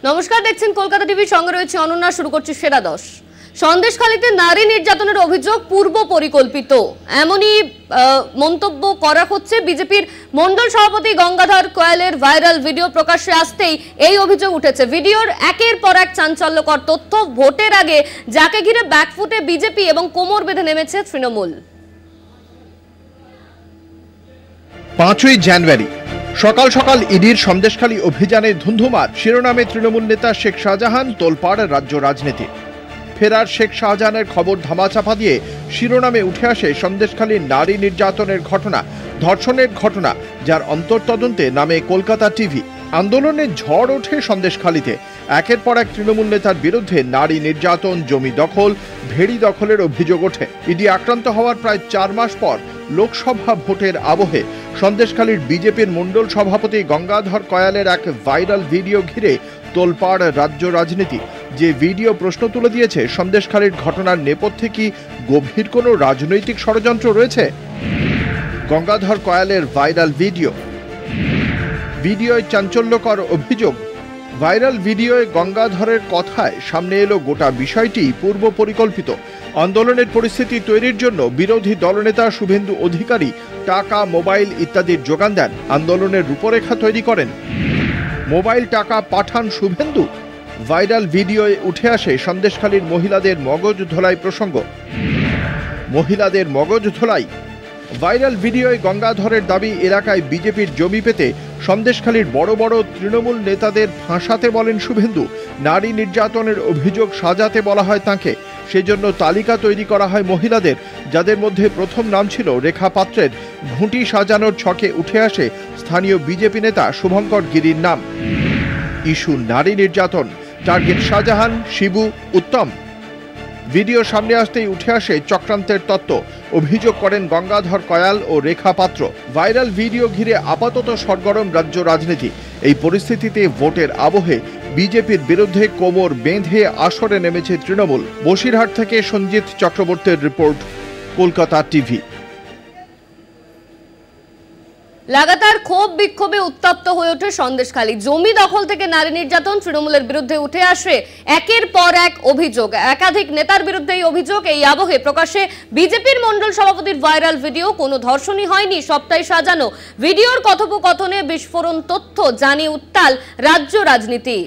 নমস্কার, দেখছেন কলকাতা টিভি, সঙ্গে রয়েছে অনন্যা। শুরু করছি সেরা 10। সন্দেশখালীতে নারী নির্যাতনের অভিযোগ পূর্ব পরিকল্পিত, এমনই মন্তব্য করা হচ্ছে। বিজেপির মণ্ডল সভাপতি গঙ্গাধর কয়ালের ভাইরাল ভিডিও প্রকাশ্যে আসতেই এই অভিযোগ উঠেছে। ভিডিওর একের পর এক চাঞ্চল্যকর তথ্য। ভোটের আগে যাকে ঘিরে ব্যাকফুটে বিজেপি এবং কোমর বেঁধে নেমেছে তৃণমূল। 5ই জানুয়ারি সকাল সকাল ইডির সন্দেশখালী অভিযানে ধুন্ধুমার। শিরোনামে তৃণমূল নেতা শেখ শাহজাহান, তোলপাড় রাজ্য রাজনীতি। ফেরার শেখ শাহজাহানের খবর ধামাচাপা দিয়ে শিরোনামে উঠে আসে সন্দেশখালীর নারী নির্যাতনের ঘটনা, ধর্ষণের ঘটনা, যার অন্তর্তদন্তে নামে কলকাতা টিভি। আন্দোলনের ঝড় ওঠে সন্দেশখালীতে। একের পর এক তৃণমূল নেতার বিরুদ্ধে নারী নির্যাতন, জমি দখল, ভেড়ি দখলের অভিযোগ ওঠে। ইডি আক্রান্ত হওয়ার প্রায় 4 মাস পর লোকসভা ভোটের আবহে সন্দেশখালীর বিজেপির মণ্ডল সভাপতি গঙ্গাধর কয়ালের এক ভাইরাল ভিডিও ঘিরে তোলপাড় রাজ্য রাজনীতি। যে ভিডিও প্রশ্ন তুলে দিয়েছে, সন্দেশখালীর ঘটনার নেপথ্যে কি গভীর কোনো রাজনৈতিক ষড়যন্ত্র রয়েছে? গঙ্গাধর কয়ালের ভাইরাল ভিডিওয় চাঞ্চল্যকর অভিযোগ। ভাইরাল ভিডিওয় গঙ্গাধরের কথায় সামনে এলো গোটা বিষয়টি পূর্ব পরিকল্পিত। আন্দোলনের পরিস্থিতি তৈরির জন্য বিরোধী দলনেতা শুভেন্দু অধিকারী টাকা, মোবাইল ইত্যাদির যোগান দেন, আন্দোলনের রূপরেখা তৈরি করেন। মোবাইল, টাকা পাঠান শুভেন্দু। ভাইরাল ভিডিওয়ে উঠে আসে সন্দেশখালীর মহিলাদের মগজ ধোলাই প্রসঙ্গ। মহিলাদের মগজ ধোলাই। ভাইরাল ভিডিওয় গঙ্গাধরের দাবি, এলাকায় বিজেপির জমি পেতে সন্দেশখালীর বড় বড় তৃণমূল নেতাদের ফাঁসাতে বলেন শুভেন্দু। নারী নির্যাতনের অভিযোগ সাজাতে বলা হয় তাঁকে। সেজন্য তালিকা তৈরি করা হয় মহিলাদের, যাদের মধ্যে প্রথম নাম ছিল রেখা পাত্রের। ঘুঁটি সাজানোর ছকে উঠে আসে স্থানীয় বিজেপি নেতা শুভঙ্কর গিরির নাম। ইস্যু নারী নির্যাতন, টার্গেট শাহজাহান, শিবু, উত্তম। ভিডিও সামনে আসতেই উঠে আসে চক্রান্তের তত্ত্ব, অভিযোগ করেন গঙ্গাধর কয়াল ও রেখা পাত্র। ভাইরাল ভিডিও ঘিরে আপাতত সরগরম রাজ্য রাজনীতি। এই পরিস্থিতিতে ভোটের আবহে বিজেপির বিরুদ্ধে কোমর বেঁধে আসরে নেমেছে তৃণমূল। বসিরহাট থেকে সঞ্জিত চক্রবর্তীর রিপোর্ট, কলকাতা টিভি। লাগাতার ক্ষোভ বিক্ষোভে উত্তপ্ত হয়ে ওঠে সন্দেশখালী। জমি দখল থেকে নারী নির্যাতন, তৃণমূলের বিরুদ্ধে উঠে আসে একের পর এক অভিযোগ। একাধিক নেতার বিরুদ্ধে এই অভিযোগ। এই আবহে প্রকাশ্যে বিজেপির মণ্ডল সভাপতির ভাইরাল ভিডিও। কোনো ধর্ষণই হয়নি, সবটাই সাজানো। ভিডিওর কথোপকথনে বিস্ফোরণ তথ্য, জানি উত্তাল রাজ্য রাজনীতি।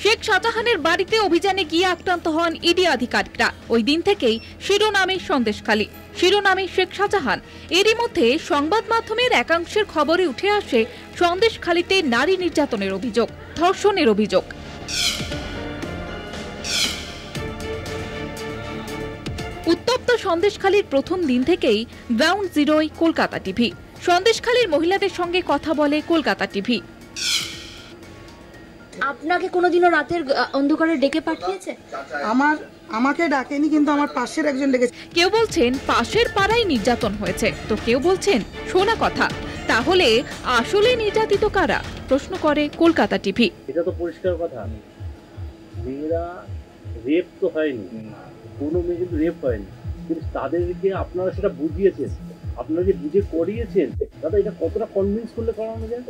শেখ শাহজাহানের বাড়িতে অভিযানে গিয়ে আক্রান্ত হন ইডি আধিকারিকরা। ওই দিন থেকেই শিরোনামে সন্দেশখালী, শিরোনামে শেখ শাহজাহান। এরই মধ্যে সংবাদ মাধ্যমের একাংশের খবরে উঠে আসে সন্দেশখালীতে নারী নির্যাতনের অভিযোগ, ধর্ষণের অভিযোগ। উত্তপ্ত সন্দেশখালীর প্রথম দিন থেকেই গ্রাউন্ড জিরোয় কলকাতা টিভি। সন্দেশখালীর মহিলাদের সঙ্গে কথা বলে কলকাতা টিভি। আপনাকে কোনোদিনও রাতের অন্ধকারে ডেকে পাঠিয়েছে? আমাকে ডাকেনি, কিন্তু আমার পাশের একজন ডেকেছে। কেউ বলছেন পাশের পাড়ায় নির্যাতন হয়েছে, তো কেউ বলছেন শোনা কথা। তাহলে আসলে নির্যাতিত কারা? প্রশ্ন করে কলকাতা টিভি। এটা তো পরিষ্কার কথা, মেয়েরা রেপ তো হয়নি, কোনো মেয়ে কিন্তু রেপ হয়নি, কিন্তু তাদেরকে আপনারা সেটা বুঝিয়েছেন, আপনারা যে বুঝে করিয়েছেন, দাদা এটা কতটা কনভিন্স করলে করানো যায়?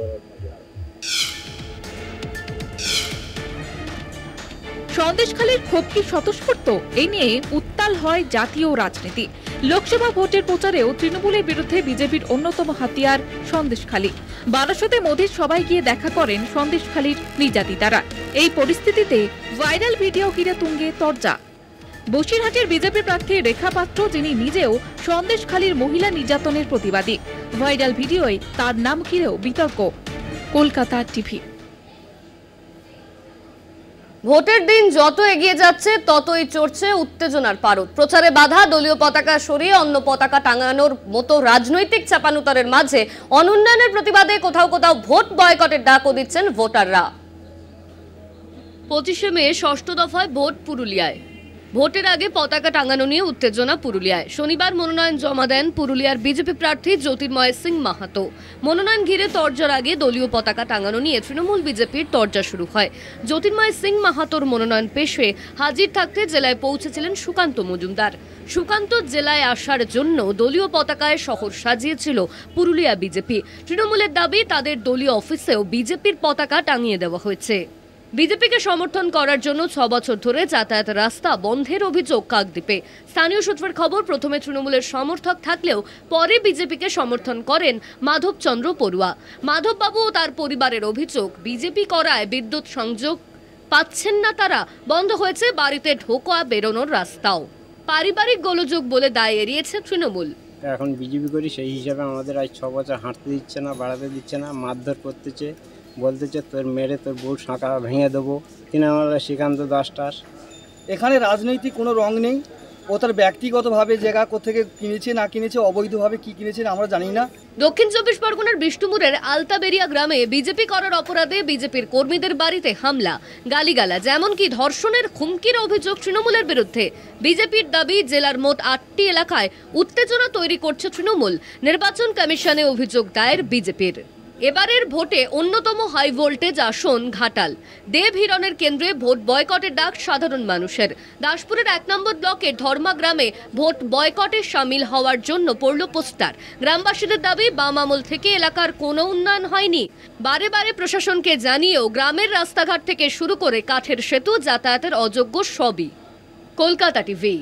সন্দেশখালীর ক্ষোভ কি স্বতঃস্ফূর্ত? এই নিয়ে উত্তাল হয় জাতীয় রাজনীতি। লোকসভা ভোটের প্রচারেও তৃণমূলের বিরুদ্ধে বিজেপির অন্যতম হাতিয়ার সন্দেশখালী। বারাসতে মোদির সবাই গিয়ে দেখা করেন সন্দেশখালীর নির্যাতিতারা। এই পরিস্থিতিতে ভাইরাল ভিডিও ঘিরে তুঙ্গে তরজা। বসিরহাটের বিজেপি প্রার্থী রেখা পাত্র, যিনি নিজেও সন্দেশখালীর মহিলা নির্যাতনের প্রতিবাদী। ভাইরাল ভিডিওয় তার নাম ঘিরেও বিতর্ক। কলকাতা টিভি। ভোটের দিন যত এগিয়ে যাচ্ছে ততই চড়ছে উত্তেজনার পারদ। প্রচারে বাধা, দলীয় পতাকা সরিয়ে অন্য পতাকা টাঙানোর মতো রাজনৈতিক চাপানুতারের মাঝে অনুন্নয়নের প্রতিবাদে কোথাও কোথাও ভোট বয়কটের ডাকও দিচ্ছেন ভোটাররা। 25শে মে ষষ্ঠ দফায় ভোট পুরুলিয়ায়। ভোটের আগে পতাকা টাঙানো নিয়ে উত্তেজনা পুরুলিয়ায়। শনিবার মনোনয়ন জমা দেন পুরুলিয়ার বিজেপি প্রার্থী জ্যোতির্ময় সিং মাহাতো। মনোনয়ন ঘিরে তরজার আগে দলীয় পতাকা টাঙানো নিয়ে তৃণমূল বিজেপির তরজা শুরু হয়। জ্যোতির্ময় সিং মাহাতোর মনোনয়ন পেশে হাজির থাকতে জেলায় পৌঁছেছিলেন সুকান্ত মজুমদার। সুকান্ত জেলায় আসার জন্য দলীয় পতাকায় শহর সাজিয়েছিল পুরুলিয়া বিজেপি। তৃণমূলের দাবি তাদের দলীয় অফিসেও বিজেপির পতাকা টাঙিয়ে দেওয়া হয়েছে। বিজেপিকে সমর্থন করার জন্য 6 বছর ধরে যাতায়াত রাস্তা বন্ধের অভিযোগ কাকদ্বীপে। স্থানীয় সূত্রের খবর, প্রথমে তৃণমূলের সমর্থক থাকলেও পরে বিজেপিকে সমর্থন করেন মাধবচন্দ্র পড়ুয়া। মাধববাবু ও তার পরিবারের অভিযোগ, বিজেপি করায় বিদ্যুৎ সংযোগ পাচ্ছেন না তারা, বন্ধ হয়েছে বাড়িতে ঢোকা বেরোনোর রাস্তাও। পারিবারিক গোলযোগ বলে দায় এড়িয়েছে তৃণমূল। এখন বিজেপি করি, সেই হিসাবে আমাদের আজ 6 বছর হাঁটতে দিচ্ছে না, বাড়াতে দিচ্ছে না, মারধর করতেছে, বলতেছে তোর মেরে তোর বউ শাঁখা ভেঙে দেবো। তৃণমূল শ্রীকান্ত দাস। এখানে রাজনৈতিক কোনো রং নেই। ও তার ব্যক্তিগতভাবে জায়গা কোথেকে কিনেছে না কিনেছে, অবৈধভাবে কি কিনেছে আমরা জানি না। দক্ষিণ 24 পরগনার বিষ্ণুপুরের আলতাবেরিয়া গ্রামে বিজেপি করার অপরাধে বিজেপির কর্মীদের বাড়িতে হামলা, গালিগালাজ, এমনকি ধর্ষণের হুমকির অভিযোগ তৃণমূলের বিরুদ্ধে। বিজেপির দাবি, জেলার মোট 8টি এলাকায় উত্তেজনা তৈরি করছে তৃণমূল। নির্বাচন কমিশনে অভিযোগ দায়ের বিজেপির। এবারের ভোটে অন্যতম হাই ভোল্টেজ আসন ঘাটাল। দেব হিরণের কেন্দ্রে ভোট বয়কটের ডাক সাধারণ মানুষের। দাসপুরের 1 নম্বর ব্লকের ধর্মা গ্রামে ভোট বয়কটে সামিল হওয়ার জন্য পড়ল পোস্টার। গ্রামবাসীদের দাবি, বাম আমল থেকে এলাকার কোনো উন্নয়ন হয়নি। বারে বারে প্রশাসনকে জানিয়েও গ্রামের রাস্তাঘাট থেকে শুরু করে কাঠের সেতু, যাতায়াতের অযোগ্য সবই। কলকাতা টিভি।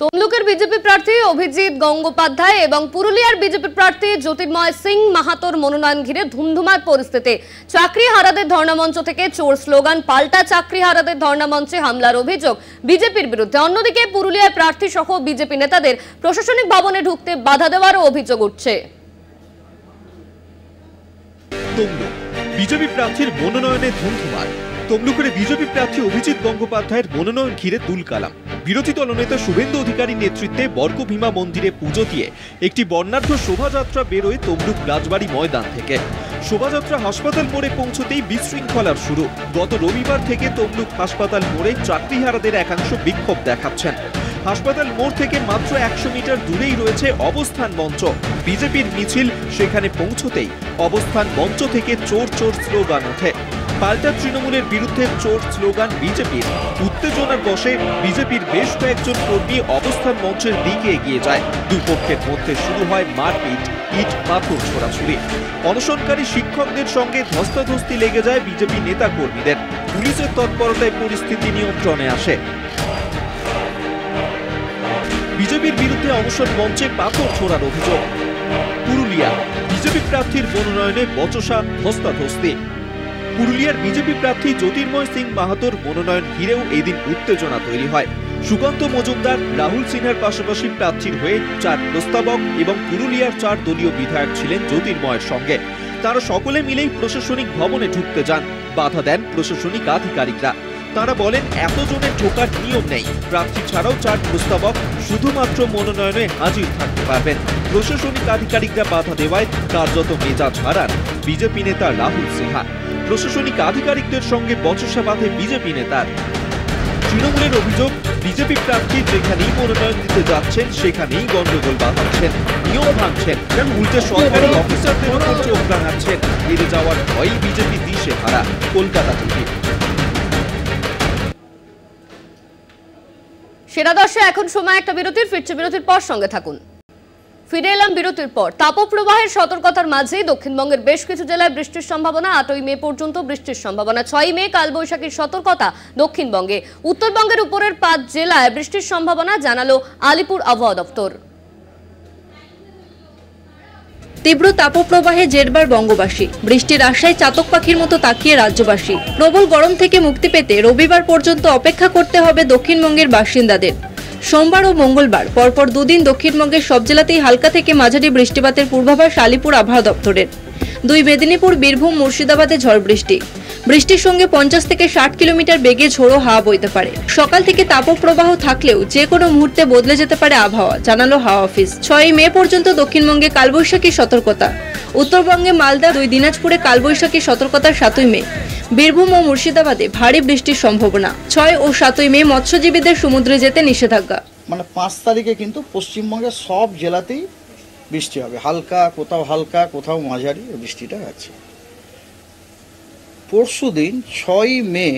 তমলুকের বিজেপি প্রার্থী অভিজিৎ গঙ্গোপাধ্যায় এবং পুরুলিয়ার বিজেপি প্রার্থী জ্যোতির্ময় সিং মাহাতোর মনোনয়ন ঘিরে ধুমধুমার পরিস্থিতি। চাকরি হারাদের ধর্ণামঞ্চ থেকে চোর স্লোগান, পাল্টা চাকরি হারাদের ধর্ণামঞ্চে হামলার অভিযোগ বিজেপির বিরুদ্ধে। অন্যদিকে পুরুলিয়ার প্রার্থী সহ বিজেপি নেতাদের প্রশাসনিক ভবনে ঢুকতে বাধা দেওয়ারও অভিযোগ উঠছে। তমলুক বিজেপি প্রার্থীর মনোনয়নে ধুমধুমার। তমলুকের বিজেপি প্রার্থী অভিজিৎ গঙ্গোপাধ্যায়ের মনোনয়ন ঘিরে তুলকালাম। বিরোধী দলনেতা শুভেন্দু অধিকারীর নেতৃত্বে বর্গভীমা মন্দিরে পুজো দিয়ে একটি বর্ণাঢ্য শোভাযাত্রা বেরোয় তমলুক রাজবাড়ি ময়দান থেকে। শোভাযাত্রা হাসপাতাল মোড়ে পৌঁছতেই বিশৃঙ্খলার শুরু। গত রবিবার থেকে তমলুক হাসপাতাল মোড়ে চাকরিহারাদের একাংশ বিক্ষোভ দেখাচ্ছেন। হাসপাতাল মোড় থেকে মাত্র 100 মিটার দূরেই রয়েছে অবস্থান মঞ্চ। বিজেপির মিছিল সেখানে পৌঁছতেই অবস্থান মঞ্চ থেকে চোর চোর স্লোগান ওঠে। পাল্টা তৃণমূলের বিরুদ্ধে চোর স্লোগান বিজেপির। উত্তেজনার বশে বিজেপির বেশ কয়েকজন কর্মী অবস্থান মঞ্চের দিকে এগিয়ে যায়। দুই পক্ষের মধ্যে শুরু হয় মারপিট, ইট পাথর ছোড়াছুড়ি। অনশনকারী শিক্ষকদের সঙ্গে ধস্তাধস্তি লেগে যায় বিজেপি নেতা কর্মীদের। পুলিশের তৎপরতায় পরিস্থিতি নিয়ন্ত্রণে আসে। বিজেপির বিরুদ্ধে অনশন মঞ্চে পাথর ছোড়ার অভিযোগ। পুরুলিয়া বিজেপি প্রার্থীর মনোনয়নে বচসা, ধস্তাধস্তি। পুরুলিয়ার বিজেপি প্রার্থী জ্যোতির্ময় সিং মাহাতোর মনোনয়ন ঘিরেও এদিন উত্তেজনা তৈরি হয়। সুকান্ত মজুমদার, রাহুল সিনহার পাশাপাশি প্রার্থীর হয়ে 4 প্রস্তাবক এবং পুরুলিয়ার 4 দলীয় বিধায়ক ছিলেন জ্যোতির্ময়ের সঙ্গে। তারা সকলে মিলেই প্রশাসনিক ভবনে ঢুকতে যান। বাধা দেন প্রশাসনিক আধিকারিকরা। তারা বলেন, এতজনের ঢোকার নিয়ম নেই। প্রার্থী ছাড়াও 4 প্রস্তাবক শুধুমাত্র মনোনয়নে হাজির থাকতে পারবেন। প্রশাসনিক আধিকারিকরা বাধা দেওয়ায় কার্যত মেজাজ হারান বিজেপি নেতা রাহুল সিনহা। প্রশাসনিক আধিকারিকদের সঙ্গে বচসা বাঁধে বিজেপি নেতার। তৃণমূলের অভিযোগ, বিজেপি প্রার্থী যেখানেই মনোনয়ন দিতে যাচ্ছেন সেখানেই গন্ডগোল বাঁধাচ্ছেন, নিয়ম ভাঙছেন, উল্টে সরকারি অফিসারদের উপর চোখ রাঙাচ্ছেন। হেরে যাওয়ার ভয়ই বিজেপি দিশে হারা। কলকাতা টিভি। সেরা দশে এখন সময় একটা বিরতির। ফিরছে বিরতির পর, সঙ্গে থাকুন। ফিরে এলাম বিরতির পর। তাপপ্রবাহের সতর্কতার মাঝেই দক্ষিণবঙ্গের বেশ কিছু জেলায় বৃষ্টির সম্ভাবনা। 8ই মে পর্যন্ত বৃষ্টির সম্ভাবনা। 6ই মে কালবৈশাখীর সতর্কতা দক্ষিণবঙ্গে। উত্তরবঙ্গের উপরের 5 জেলায় বৃষ্টির সম্ভাবনা জানালো আলিপুর আবহাওয়া দপ্তর। তীব্র তাপপ্রবাহে জেরবার বঙ্গবাসী। বৃষ্টির আশায় চাতক পাখির মতো তাকিয়ে রাজ্যবাসী। প্রবল গরম থেকে মুক্তি পেতে রবিবার পর্যন্ত অপেক্ষা করতে হবে দক্ষিণবঙ্গের বাসিন্দাদের। সোমবার ও মঙ্গলবার পরপর 2 দিন দক্ষিণবঙ্গের সব জেলাতেই হালকা থেকে মাঝারি বৃষ্টিপাতের পূর্বাভাস আলিপুর আবহাওয়া দপ্তরের। 2 মেদিনীপুর, বীরভূম, মুর্শিদাবাদে ঝড় বৃষ্টি। বৃষ্টির সঙ্গে 50 থেকে 60 কিলোমিটার বেগে ঝোড়ো হাওয়া বইতে পারে। সকাল থেকে তাপপ্রবাহ থাকলেও যে কোনো মুহূর্তে বদলে যেতে পারে আবহাওয়া, জানালো হাওয়া অফিস। 6 মে পর্যন্ত দক্ষিণবঙ্গে কালবৈশাখী সতর্কতা। উত্তরবঙ্গে মালদা, 2 দিনাজপুরে কালবৈশাখী সতর্কতার 7 মে। বীরভূম ও মুর্শিদাবাদে ভারী বৃষ্টির সম্ভাবনা। 6 ও 7 মে মৎস্যজীবীদের সমুদ্রে যেতে নিষেধাজ্ঞা। মানে 5 তারিখে কিন্তু পশ্চিমবঙ্গের সব জেলাতেই বৃষ্টি হবে, হালকা কোথাও মাঝারি বৃষ্টিটা আছে। পরশুদিন 6 মে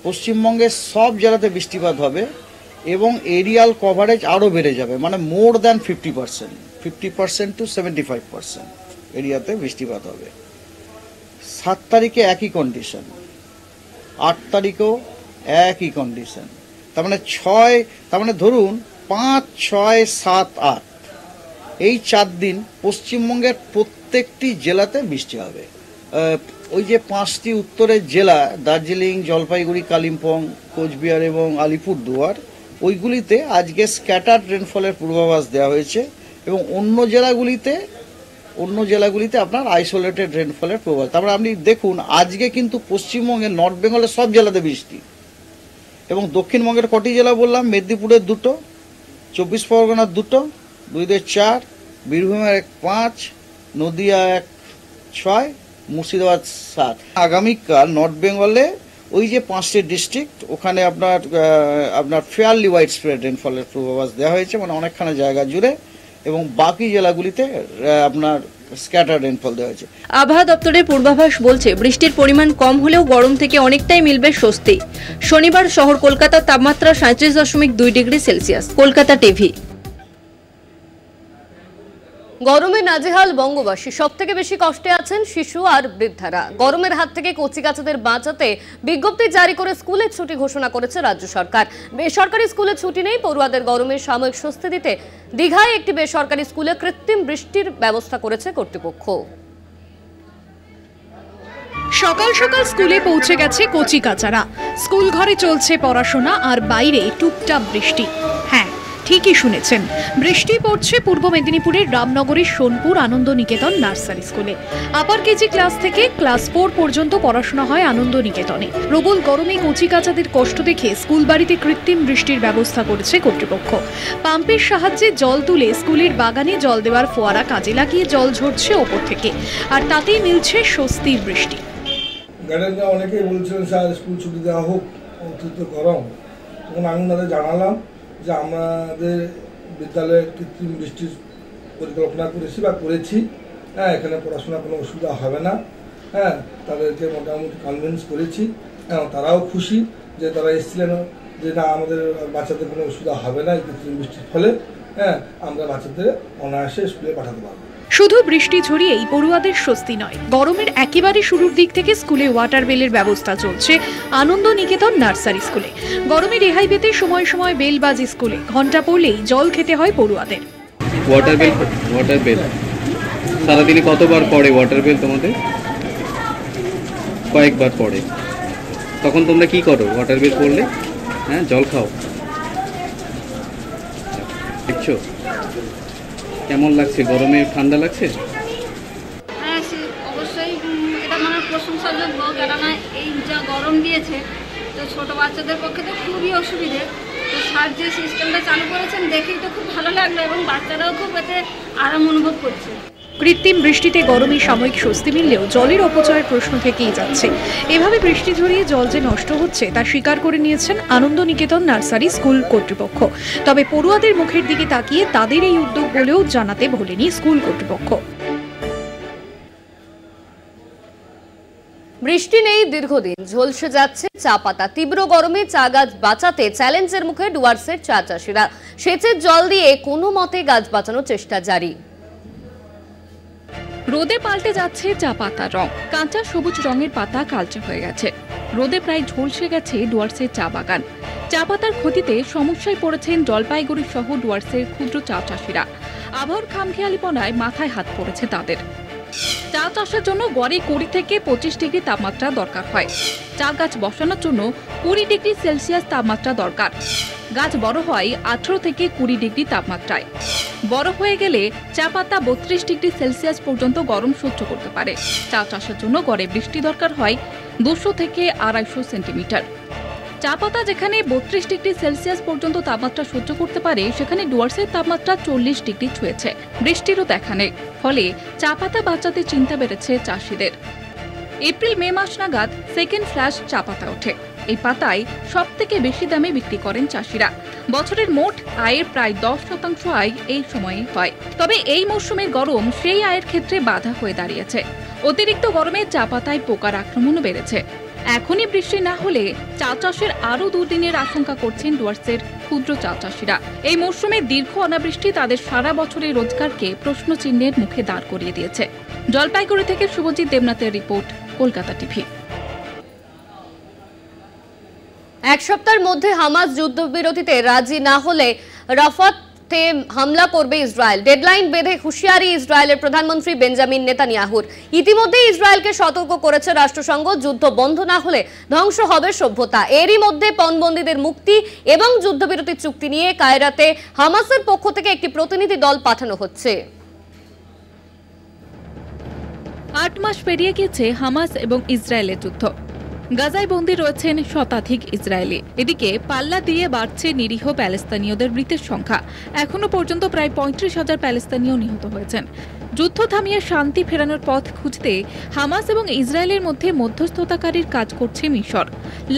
পশ্চিমবঙ্গের সব জেলাতে বৃষ্টিপাত হবে এবং এরিয়াল কভারেজ আরও বেড়ে যাবে, মানে মোর দ্যান 50% টু 75% এরিয়াতে বৃষ্টিপাত হবে। 7 তারিখে একই কন্ডিশন, 8 তারিখেও একই কন্ডিশন। তার মানে ধরুন 5, 6, 7, 8 এই 4 দিন পশ্চিমবঙ্গের প্রত্যেকটি জেলাতে বৃষ্টি হবে। ওই যে 5টি উত্তরের জেলা দার্জিলিং, জলপাইগুড়ি, কালিম্পং, কোচবিহার এবং আলিপুরদুয়ার, ওইগুলিতে আজকে স্ক্যাটার্ড রেনফলের পূর্বাভাস দেওয়া হয়েছে এবং অন্য জেলাগুলিতে আপনার আইসোলেটেড রেনফলের পূর্বাভাস। তারপরে আপনি দেখুন আজকে কিন্তু পশ্চিমবঙ্গের নর্থ বেঙ্গলের সব জেলাতে বৃষ্টি এবং দক্ষিণবঙ্গের কটি জেলা বললাম, মেদিনীপুরের 2, 24 পরগনার 2, 2 4, বীরভূমের 5, নদিয়া 6, মুর্শিদাবাদ 7। আগামীকাল নর্থ বেঙ্গলে ওই যে 5টি ডিস্ট্রিক্ট, ওখানে আপনার ফেয়ারলি ওয়াইড স্প্রেড রেনফলের পূর্বাভাস দেওয়া হয়েছে, মানে অনেকখানি জায়গা জুড়ে, এবং বাকি জেলাগুলিতে আপনার স্ক্যাটার রেনফল দেওয়া হয়েছে। আবহাওয়া দপ্তরের পূর্বাভাস বলছে বৃষ্টির পরিমাণ কম হলেও গরম থেকে অনেকটাই মিলবে স্বস্তি। শনিবার শহর কলকাতার তাপমাত্রা 37.2 ডিগ্রি সেলসিয়াস। কলকাতা টিভি। গরমে নাজেহাল বঙ্গবাসী। সবথেকে বেশি কষ্টে আছেন শিশু আর বৃদ্ধারা। গরমের হাত থেকে কচিকাচাদের বাঁচাতে বিজ্ঞপ্তি জারি করে স্কুলের ছুটি ঘোষণা করেছে রাজ্য সরকার। বেসরকারি স্কুলে ছুটি নেই। পড়ুয়াদের গরমের সাময়িক স্বস্তি দিতে দীঘায় একটি বেসরকারি স্কুলে কৃত্রিম বৃষ্টির ব্যবস্থা করেছে কর্তৃপক্ষ। সকাল সকাল স্কুলে পৌঁছে গেছে কচিকাচারা। স্কুল ঘরে চলছে পড়াশোনা আর বাইরে টুপটাপ বৃষ্টি। হ্যাঁ, ঠিকই শুনেছেন, বৃষ্টি পড়ছে পূর্ব মেদিনীপুরের রামনগরের সোনপুর আনন্দ নিকেতন নার্সারি স্কুলে। আপার কেজি ক্লাস থেকে ক্লাস 4 পর্যন্ত পড়াশোনা হয় আনন্দ নিকেতনে। প্রবল গরমে কচিকাচাদের কষ্ট দেখে স্কুল বাড়িতে কৃত্রিম বৃষ্টির ব্যবস্থা করেছে কর্তৃপক্ষ। পাম্পের সাহায্যে জল তুলে স্কুলের বাগানে জল দেওয়ার ফোয়ারা কাজে লাগিয়ে জল ঝরছে ওপর থেকে, আর তাতেই মিলছে স্বস্তির বৃষ্টি। গার্ডেনরা অনেকেই বলছিলেন স্যার স্কুল ছুটি দেওয়া হোক, অতিরিক্ত গরম। তখন আমি তাদের জানালাম যে আমাদের বিদ্যালয়ে কৃত্রিম বৃষ্টির পরিকল্পনা করেছি। হ্যাঁ, এখানে পড়াশোনার কোনো অসুবিধা হবে না। হ্যাঁ, তাদেরকে মোটামুটি কনভিন্স করেছি। হ্যাঁ, তারাও খুশি যে তারা এসেছিলেন যে না, আমাদের বাচ্চাদের কোনো অসুবিধা হবে না এই কৃত্রিম বৃষ্টির ফলে। হ্যাঁ, আমরা বাচ্চাদের অনায়াসে স্কুলে পাঠাতে পারবো। শুধু বৃষ্টি ঝরিয়েই পড়ুয়াদের স্বস্তি নয়, গরমের একেবারে শুরুর দিক থেকে স্কুলে ওয়াটার বেলের ব্যবস্থা চলছে আনন্দ নিকেতন নার্সারি স্কুলে। গরমে রেহাই পেতে সময় সময় বেল বাজে স্কুলে। ঘন্টা পড়লেই জল খেতে হয় পড়ুয়াদের। ওয়াটার বেল সারাদিনে কতবার পড়ে? ওয়াটার বেল তোমাদের কয়েকবার পড়ে। তখন তোমরা কি করো? ওয়াটার বেল পড়লে হ্যাঁ জল খাও। দেখছো কেমন লাগছে? গরমে ঠান্ডা লাগছে? হ্যাঁ, অবশ্যই এটা মানে প্রশংসাযোগ্য, কেননা এই যা গরম দিয়েছে তো ছোট বাচ্চাদের পক্ষে তো খুবই অসুবিধে। তো স্যার যে সিস্টেমটা চালু করেছেন দেখেই তো খুব ভালো লাগলো এবং বাচ্চারাও খুব এতে আরাম অনুভব করছে। কৃত্রিম বৃষ্টিতে গরমে সাময়িক স্বস্তি মিললেও জলের অপচয়ের প্রশ্ন থেকেই যাচ্ছে। এভাবে বৃষ্টি ঝরিয়ে জল যে নষ্ট হচ্ছে তা স্বীকার করে নিয়েছেন আনন্দ নিকেতন নার্সারি স্কুল কর্তৃপক্ষ। তবে পড়ুয়াদের মুখের দিকে তাকিয়ে তাদের এই উদ্যোগ বলেও জানাতে ভোলেনি স্কুল কর্তৃপক্ষ। বৃষ্টি নেই দীর্ঘদিন, ঝলসে যাচ্ছে চা পাতা। তীব্র গরমে চা গাছ বাঁচাতে চ্যালেঞ্জের মুখে ডুয়ার্সের চা চাষিরা। সেচের জল দিয়ে কোনো মতে গাছ বাঁচানোর চেষ্টা জারি। রোদে পাল্টে যাচ্ছে চা পাতার রং। কাঁচা সবুজ রঙের পাতা কালচে হয়ে গেছে। রোদে প্রায় ঝলসে গেছে ডুয়ার্সের চা বাগান। চা পাতার ক্ষতিতে সমস্যায় পড়েছেন জলপাইগুড়ি সহ ডুয়ার্সের ক্ষুদ্র চা চাষিরা। আবহাওয়ার খামখেয়ালিপনায় মাথায় হাত পড়েছে তাদের। চা চাষের জন্য গড়ে 20 থেকে 25 ডিগ্রি তাপমাত্রা দরকার হয়। চা গাছ বসানোর জন্য 20 ডিগ্রি সেলসিয়াস তাপমাত্রা দরকার। গাছ বড় হয় 18 থেকে 20 ডিগ্রি তাপমাত্রায়। বড় হয়ে গেলে চা পাতা 32 ডিগ্রি সেলসিয়াস পর্যন্ত গরম সহ্য করতে পারে। চা চাষের জন্য গড়ে বৃষ্টি দরকার হয় 200 থেকে 250 সেন্টিমিটার। চা পাতা যেখানে 32 ডিগ্রি সেলসিয়াস পর্যন্ত তাপমাত্রা সহ্য করতে পারে, সেখানে ডুয়ার্সের তাপমাত্রা 40 ডিগ্রি ছুঁয়েছে। বৃষ্টিরও দেখা নেই, ফলে চা পাতা বাঁচাতে চিন্তা বেড়েছে চাষিদের। এপ্রিল মে মাস নাগাদ সেকেন্ড ফ্ল্যাশ চা পাতা ওঠে। এই পাতায় সব থেকে বেশি দামে বিক্রি করেন চাষিরা। বছরের মোট আয়ের প্রায় 10% আয় এই সময়ে হয়। তবে এই মৌসুমের গরম সেই আয়ের ক্ষেত্রে বাধা হয়ে দাঁড়িয়েছে। অতিরিক্ত গরমে চা পাতায় পোকার আক্রমণও বেড়েছে। এখনই বৃষ্টি না হলে চা চাষের আরও দুদিনের আশঙ্কা করছেন ডুয়ার্সের ক্ষুদ্র চা চাষিরা। এই মৌসুমে দীর্ঘ অনাবৃষ্টি তাদের সারা বছরের রোজগারকে প্রশ্নচিহ্নের মুখে দাঁড় করিয়ে দিয়েছে। জলপাইগুড়ি থেকে শুভজিৎ দেবনাথের রিপোর্ট, কলকাতা টিভি। এক সপ্তাহের মধ্যে হামাস যুদ্ধবিরতিতে রাজি না হলে রাফাতে হামলা করবে ইসরায়েল। ডেডলাইন বেঁধে হুঁশিয়ারি ইসরায়েলের প্রধানমন্ত্রী বেঞ্জামিন নেতানিয়াহুর। ইতিমধ্যে ইসরায়েলকে সতর্ক করেছে রাষ্ট্রসংঘ, যুদ্ধ বন্ধ না হলে ধ্বংস হবে সভ্যতা। এরই মধ্যে পণবন্দীদের মুক্তি এবং যুদ্ধবিরতি চুক্তি নিয়ে কায়রাতে হামাসের পক্ষ থেকে একটি প্রতিনিধি দল পাঠানো হচ্ছে। 8 মাস পেরিয়ে গেছে হামাস এবং ইসরায়েলের যুদ্ধ। গাজায় বন্দী রয়েছেন শতাধিক ইসরায়েলি। এদিকে পাল্লা দিয়ে বাড়ছে নিরীহ প্যালেস্তানীয়দের মৃতের সংখ্যা। এখনো পর্যন্ত প্রায় 35,000 প্যালেস্তানীয় নিহত হয়েছেন। যুদ্ধ থামিয়ে শান্তি ফেরানোর পথ খুঁজতে হামাস এবং ইসরায়েলের মধ্যে মধ্যস্থতাকারীর কাজ করছে মিশর।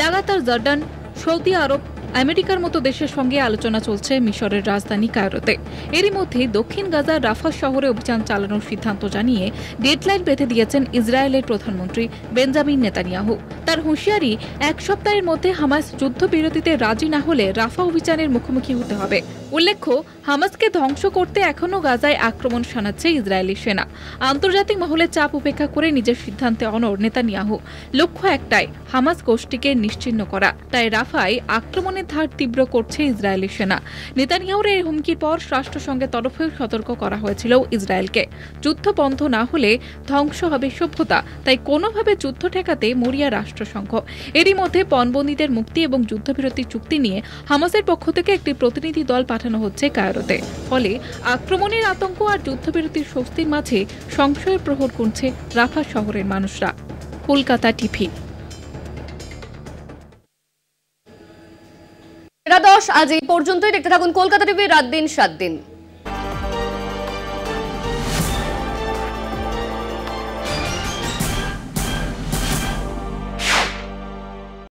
লাগাতার জর্ডান, সৌদি আরব, আমেরিকার মতো দেশের সঙ্গে আলোচনা চলছে মিশরের রাজধানী কায়রোতে। এরই মধ্যে দক্ষিণ গাজার রাফা শহরে অভিযান চালানোর সিদ্ধান্ত জানিয়ে ডেডলাইন বেঁধে দিয়েছেন ইসরায়েলের প্রধানমন্ত্রী বেঞ্জামিন নেতানিয়াহু। তার হুঁশিয়ারি, এক সপ্তাহের মধ্যে হামাস যুদ্ধবিরতিতে রাজি না হলে রাফা অভিযানের মুখোমুখি হতে হবে। উল্লেখ্য, হামাসকে ধ্বংস করতে এখনও গাজায় আক্রমণ শানাচ্ছে ইসরায়েলি সেনা। আন্তর্জাতিক মহলে চাপ উপেক্ষা করে নিজের সিদ্ধান্তে অনড় নেতানিয়াহু। লক্ষ্য একটাই, হামাস গোষ্ঠীকে নিশ্চিহ্ন করা। তাই রাফায় আক্রমণের ধার তীব্র করছে ইসরায়েলি সেনা। নেতানিয়াহুর এই হুমকির পর রাষ্ট্রসংঘের তরফেও সতর্ক করা হয়েছিল ইসরায়েলকে। যুদ্ধ বন্ধ না হলে ধ্বংস হবে সভ্যতা, তাই কোনোভাবে যুদ্ধ ঠেকাতে মরিয়া রাষ্ট্রসংঘ। এরই মধ্যে পণবন্দীদের মুক্তি এবং যুদ্ধবিরতি চুক্তি নিয়ে হামাসের পক্ষ থেকে একটি প্রতিনিধি দল পাঠানো হচ্ছে কায়রোতে। ফলে আক্রমণের আতঙ্ক আর যুদ্ধবিরতির স্বস্তির মাঝে সংশয়ের প্রহর গুনছে রাফা শহরের মানুষরা। কলকাতা টিভি। আজ এই পর্যন্তই। দেখতে থাকুন কলকাতা টিভি, রাত দিন 7 দিন।